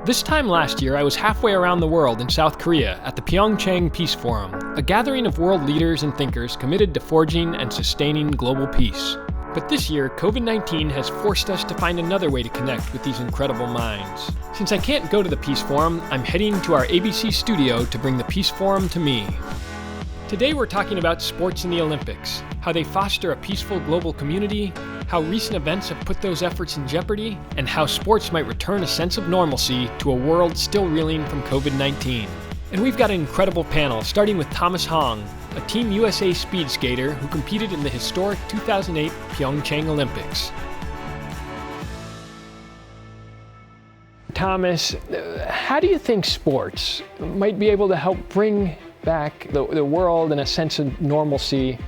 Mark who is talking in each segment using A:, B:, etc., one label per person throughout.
A: This time last year, I was halfway around the world in South Korea at the PyeongChang Peace Forum, a gathering of world leaders and thinkers committed to forging and sustaining global peace. But this year, COVID-19 has forced us to find another way to connect with these incredible minds. Since I can't go to the Peace Forum, I'm heading to our ABC studio to bring the Peace Forum to me. Today we're talking about sports in the Olympics, how they foster a peaceful global community, how recent events have put those efforts in jeopardy, and how sports might return a sense of normalcy to a world still reeling from COVID-19. And we've got an incredible panel, starting with Thomas Hong, a Team USA speed skater who competed in the historic 2008 PyeongChang Olympics. Thomas, how do you think sports might be able to help bring back the world in a sense of normalcy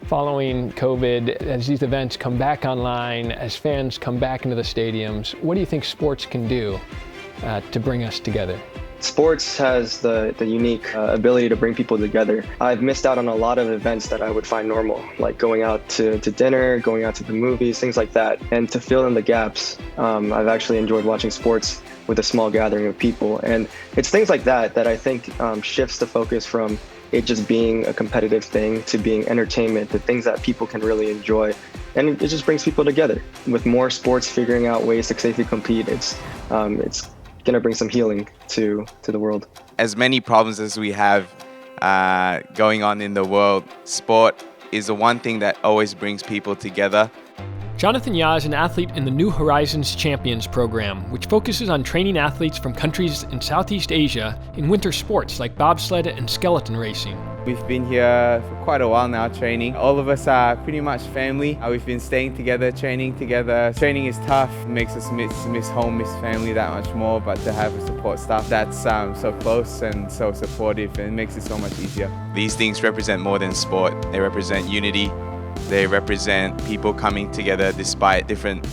A: following COVID, as these events come back online, as fans come back into the stadiums? What do you think sports can do to bring us together?
B: Sports has the unique ability to bring people together. I've missed out on a lot of events that I would find normal, like going out to dinner, going out to the movies, things like that. And to fill in the gaps, I've actually enjoyed watching sports with a small gathering of people. And it's things like that I think shifts the focus from it just being a competitive thing to being entertainment, the things that people can really enjoy. And it just brings people together. With more sports figuring out ways to safely compete, it's going to bring some healing to the world.
C: As many problems as we have going on in the world, sport is the one thing that always brings people together.
A: Jonathan Ya is an athlete in the New Horizons Champions program, which focuses on training athletes from countries in Southeast Asia in winter sports like bobsled and skeleton racing.
D: We've been here for quite a while now training. All of us are pretty much family. We've been staying together, training together. Training is tough, makes us miss home, miss family that much more, but to have a support staff that's so close and so supportive, and it makes it so much easier.
C: These things represent more than sport. They represent unity. They represent people coming together despite different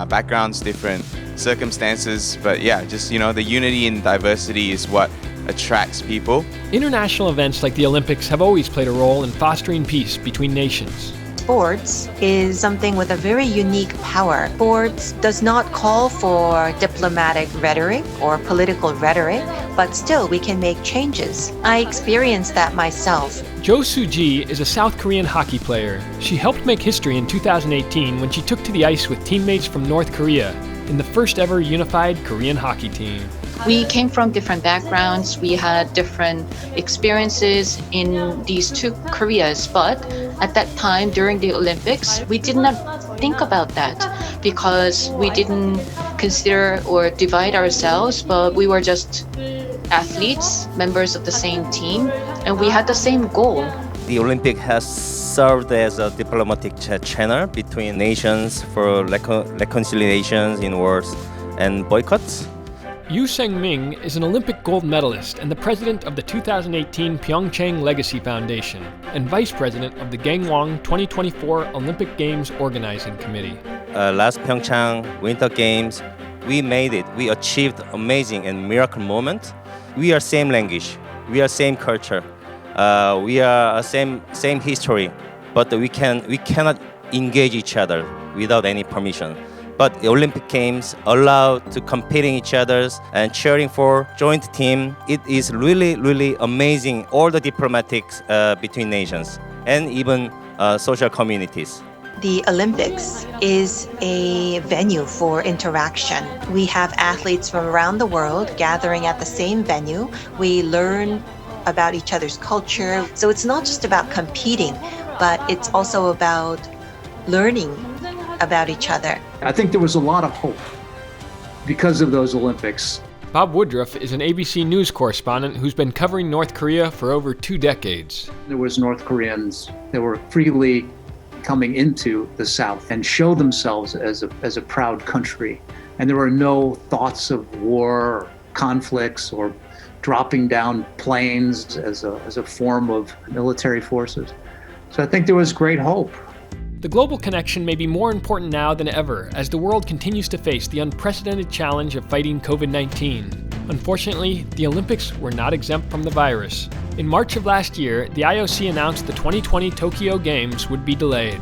C: backgrounds, different circumstances. But yeah, just, the unity and diversity is what attracts people.
A: International events like the Olympics have always played a role in fostering peace between nations.
E: Sports is something with a very unique power. Sports does not call for diplomatic rhetoric or political rhetoric, but still we can make changes. I experienced that myself.
A: Jo Soo-ji is a South Korean hockey player. She helped make history in 2018 when she took to the ice with teammates from North Korea in the first ever unified Korean hockey team.
F: We came from different backgrounds. We had different experiences in these two Koreas, but at that time during the Olympics, we did not think about that because we didn't consider or divide ourselves, but we were just athletes, members of the same team, and we had the same goal.
G: The Olympic has served as a diplomatic channel between nations for reconciliations in wars and boycotts.
A: Yu Seung-ming is an Olympic gold medalist and the president of the 2018 PyeongChang Legacy Foundation and vice president of the Gangwon 2024 Olympic Games Organizing Committee.
G: Last PyeongChang Winter Games, we made it. We achieved amazing and miracle moment. We are same language. We are same culture. We are same history, but we cannot engage each other without any permission. But the Olympic Games allow to competing each other's and cheering for joint team. It is really, really amazing. All the diplomatics between nations and even social communities.
E: The Olympics is a venue for interaction. We have athletes from around the world gathering at the same venue. We learn about each other's culture. So it's not just about competing, but it's also about learning about each other.
H: I think there was a lot of hope because of those Olympics.
A: Bob Woodruff is an ABC News correspondent who's been covering North Korea for over 2 decades.
H: There was North Koreans that were freely coming into the South and show themselves as a proud country. And there were no thoughts of war or conflicts or dropping down planes as a form of military forces. So I think there was great hope.
A: The global connection may be more important now than ever as the world continues to face the unprecedented challenge of fighting COVID-19. Unfortunately, the Olympics were not exempt from the virus. In March of last year, the IOC announced the 2020 Tokyo Games would be delayed.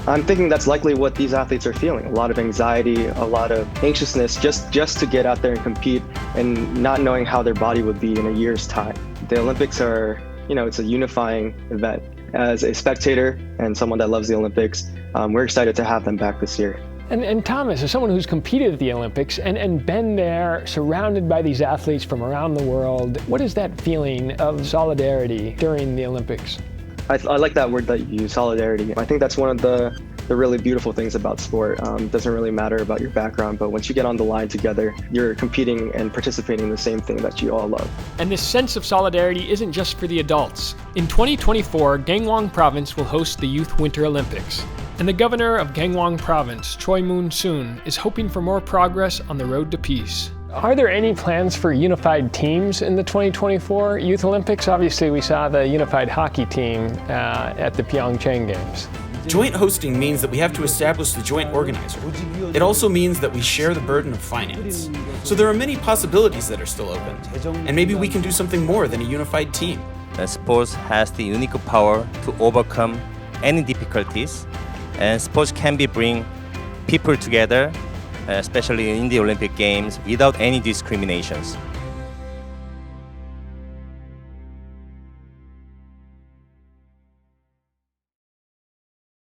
B: I'm thinking that's likely what these athletes are feeling. A lot of anxiety, a lot of anxiousness just to get out there and compete and not knowing how their body would be in a year's time. The Olympics are, it's a unifying event. As a spectator and someone that loves the Olympics, we're excited to have them back this year.
A: And Thomas, as someone who's competed at the Olympics and been there surrounded by these athletes from around the world, what is that feeling of solidarity during the Olympics?
B: I like that word that you use, solidarity. I think that's one of the really beautiful things about sport. It doesn't really matter about your background, but once you get on the line together, you're competing and participating in the same thing that you all love.
A: And this sense of solidarity isn't just for the adults. In 2024, Gangwon Province will host the Youth Winter Olympics. And the governor of Gangwon Province, Choi Moon-soon, is hoping for more progress on the road to peace. Are there any plans for unified teams in the 2024 Youth Olympics? Obviously, we saw the unified hockey team at the PyeongChang Games.
I: Joint hosting means that we have to establish the joint organizer. It also means that we share the burden of finance. So there are many possibilities that are still open, and maybe we can do something more than a unified team.
G: Sports has the unique power to overcome any difficulties, and sports can bring people together, especially in the Olympic Games, without any discriminations.